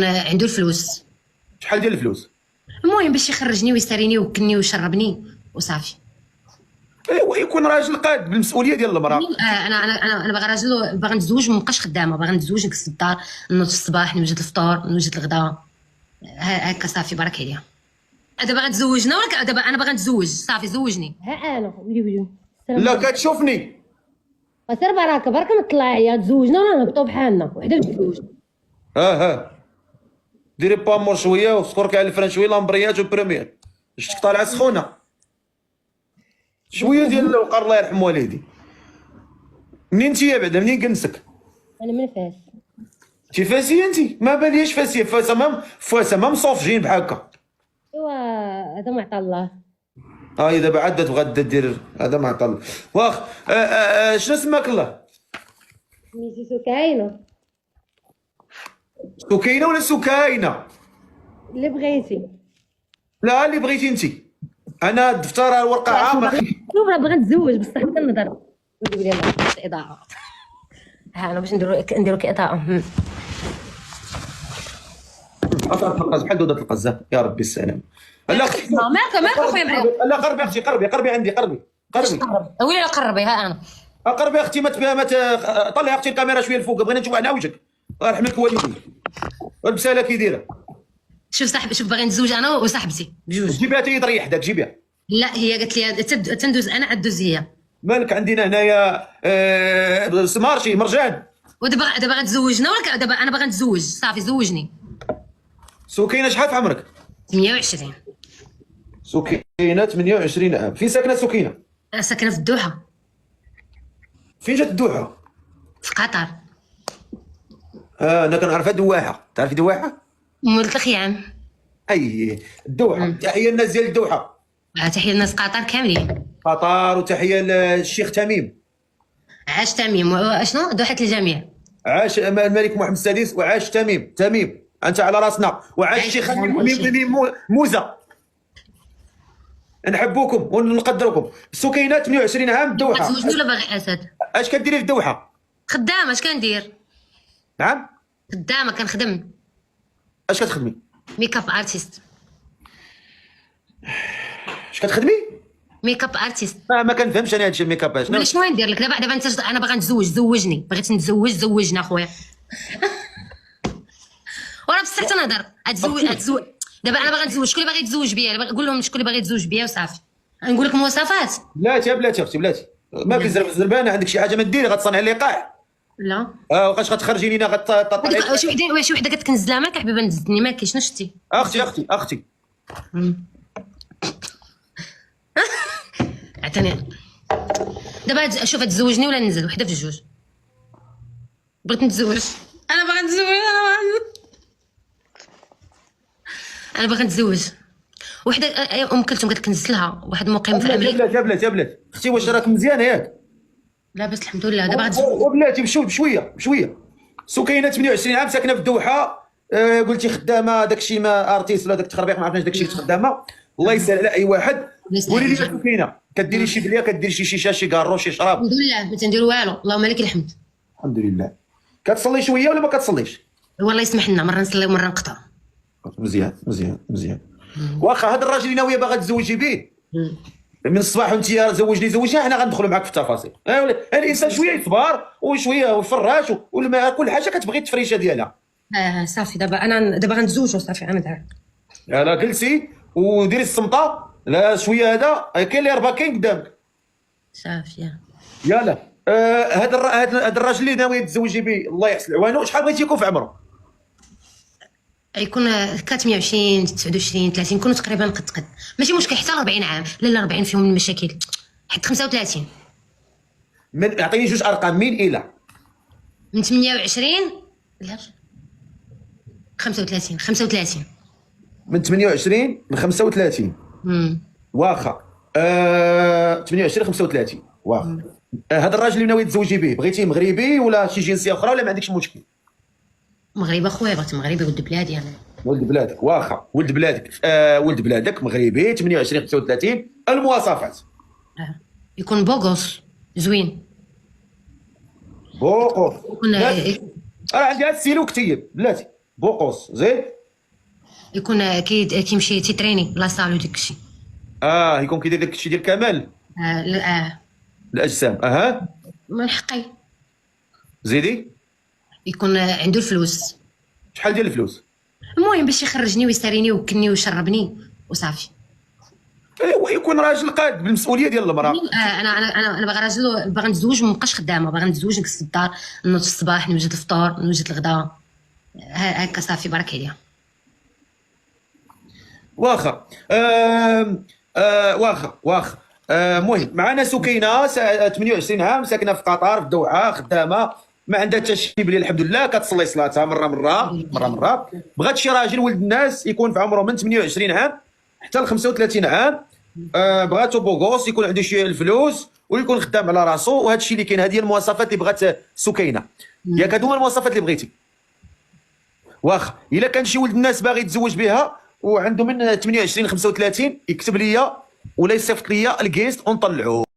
عنده الفلوس. شحال ديال الفلوس؟ المهم باش يخرجني ويستريني ويوكلني ويشربني وصافي. ايوا يكون راجل قاد بالمسؤوليه ديال المراه. انا باغا راجل، باغا نتزوج ومابقاش خدامه، باغا نتزوج نكس في الدار، نوض في الصباح نوجد الفطور نوجد الغداء هكا صافي. بارك عليا. دابا غتزوجنا ولا دابا انا باغا نتزوج صافي زوجني. ها انا ويلي لا كتشوفني سير بركه برك نطلع عليا تزوجنا ولا نهبطوا بحالنا وحده تزوج. ها ديري بامور شويه وسكركي على الفران شويه لامبريات وبريمير. شفتك طالعه سخونه شويه ديال الوقار الله يرحم والدي. منين انت يا بعدا؟ منين كنسك؟ انا من فاس. انت فاسيه؟ انت ما باليش فاسيه، فاسه ما مصوفجين بحال هكا. ايوا هذا ما عطا الله. دابا عاد تبغى دير هذا ما عطا الله. واخ شنو سماك الله؟ سميتي سكاينه. سكينه ولا سكاينه؟ اللي بغيتي. لا اللي بغيتي انت. انا الدفتر الورقه عامه. شوف راه باغا نتزوج بصح كنهضر. ندير لها الاضاءه. انا باش نديرو كاضاءه. بحال دودة القزه يا ربي السلام. لا مالك خويا معايا. لا قربي اختي، قربي عندي، قربي ويلي لا قربي. ها انا قربي اختي. ما طلعي اختي الكاميرا شويه الفوق، بغينا نشوف على وجهك. الله يرحم لك والديك. والبساله كي دايره. شوف باغي نتزوج انا وصاحبتي بجوج. جيبيها حتى تريح داك، جيبيها. لا هي قالت لي تندوز انا عاد دوز هي. مالك عندنا هنايا سمارشي مرجان. ودابا غتزوجنا ولا دابا انا باغا نتزوج صافي زوجني. سكينه شحال في عمرك؟ 28. سكينه 28 عام. فين ساكنه سكينه؟ ساكنه في الدوحه. فين جات الدوحه؟ في قطر. انا كنعرفها دواحه. تعرفي دواحه؟ مول الخيام. اي الدوحه. تحيه للناس ديال الدوحه. تحيه للناس قطر كاملين. قطر. وتحيه للشيخ تميم. عاش تميم. واشنو دوحه الجميع. عاش الملك محمد السادس وعاش تميم انت على راسنا. وعاش الشيخ موزه. نحبوكم ونقدروكم. سكينه 28 عام الدوحه. تزوجني ولا باغي اسد؟ اش كديري في الدوحه؟ خدامه. اش كندير؟ نعم خدامه كنخدم. اش كتخدمي؟ ميك اب ارتست. اش كتخدمي؟ ميك اب ارتست. ما كنفهمش انا هادشي الميك اب. شنو ندير لك دابا انت انا باغا نتزوج زوجني. بغيت نتزوج زوجنا خويا. وراه بصح تنهضر. اتزوج دابا انا باغا نتزوج. شكون اللي باغي يتزوج بيا؟ قول لهم شكون اللي باغي يتزوج بيا وصافي. نقول لك مواصفات. بلاتي اختي بلاتي. ما في زربانه عندك شي حاجه ما ديري غتصنعي اللقاح. لا واش غتخرجي لينا غتطلعي شي وحده كتكنز لها ماك حبيبه نزدني ما كاين. شنو شتي؟ اختي عطيني دابا. شوف تزوجني ولا ننزل وحده في الجوج. بغيت نتزوج. انا باغا نتزوج وحده. ام كلثوم قالت لك نزلت لها واحد مقيم في امريكا. يا بلاتي اختي واش راك مزيانه ياك؟ لاباس الحمد لله. دابا غتزوج. وبلاتي بشويه. سكينه 28 عام ساكنه في الدوحه. قلتي خدامه. داكشي ما ارتيست ولا داك التخربيق ما عرفناش داكشي خدامه. الله يسهل على اي واحد. قولي لي سكينه كديري شي بليه؟ كديري شي شيشه شي كارو شي شراب؟ الحمد لله ما تندير والو. اللهم لك الحمد. الحمد لله. كتصلي شويه ولا ما كتصليش؟ والله يسمح لنا مره نصلي ومره نقطع. مزيان. واخا هذا الراجل اللي ناويه باغا تزوجي به من الصباح وانت زوجني حنا غندخلوا معاك في التفاصيل. الانسان شويه يصبر وشويه يفرش كل حاجه كتبغي التفريشه ديالها. صافي دابا غنتزوج وصافي. انا داك لا جلسي وديري الصمته. لا شويه هذا كاين اللي ربا كاين قدامك. صافي يلا. هذا الراجل اللي ناويه تزوجي به الله يحسن عوانه شحال بغيتي يكون في عمره؟ يكون 28 29 30. يكونوا تقريبا قد ماشي مشكل حتى 40 عام. لا 40 فيهم المشاكل. حتى 35. اعطيني جوج ارقام من الى. من 28 لا 35. من 28 ل 35. واخا 28 35 واخا. هذا الراجل اللي ناوي تزوجي به بغيتيه مغربي ولا شي جنسيه اخرى ولا ما عندكش مشكل؟ مغربي اخويا. بغيت مغربي. ولد بلادي انا. ولد بلادك. واخا ولد بلادك مغربي 28 35. المواصفات يكون بوغوس زوين. بوغوس. يكون راه عندي هاد السيلو كتيب بلاتي. بوقوس زيد. يكون كيمشي تيتريني لا سالو ديك الشيء. يكون كيدير داك الشيء ديال كمال الاجسام. من حقي. زيدي. يكون عنده الفلوس. شحال ديال الفلوس؟ المهم باش يخرجني ويساريني ويوكلني ويشربني وصافي. ايوا يكون راجل قاد بالمسؤوليه ديال المراه. انا باغا راجل، باغا نتزوج وما نبقاش خدامه، باغا نتزوج نكس في الدار، نوض في الصباح نوجد الفطور نوجد الغداء، هكا صافي بارك عليا. واخا واخا المهم معنا سكينه 28 عام ساكنه في قطر في الدوحه، خدامه ما عندها حتى شي بلي الحمد لله، كتصلي صلاتها مره بغات شي راجل ولد الناس يكون في عمره من 28 عام حتى ل 35 عام. بغاتو بوغوس يكون عنده شويه الفلوس ويكون خدام على راسو، وهذا الشيء اللي كاين. هذه هي المواصفات اللي بغات سكينه، ياك هادو هما المواصفات اللي بغيتي. واخا الا كان شي ولد الناس باغي يتزوج بها وعنده من 28 ل 35 يكتب لي ولا يصيفط لي الكيست ونطلعوه.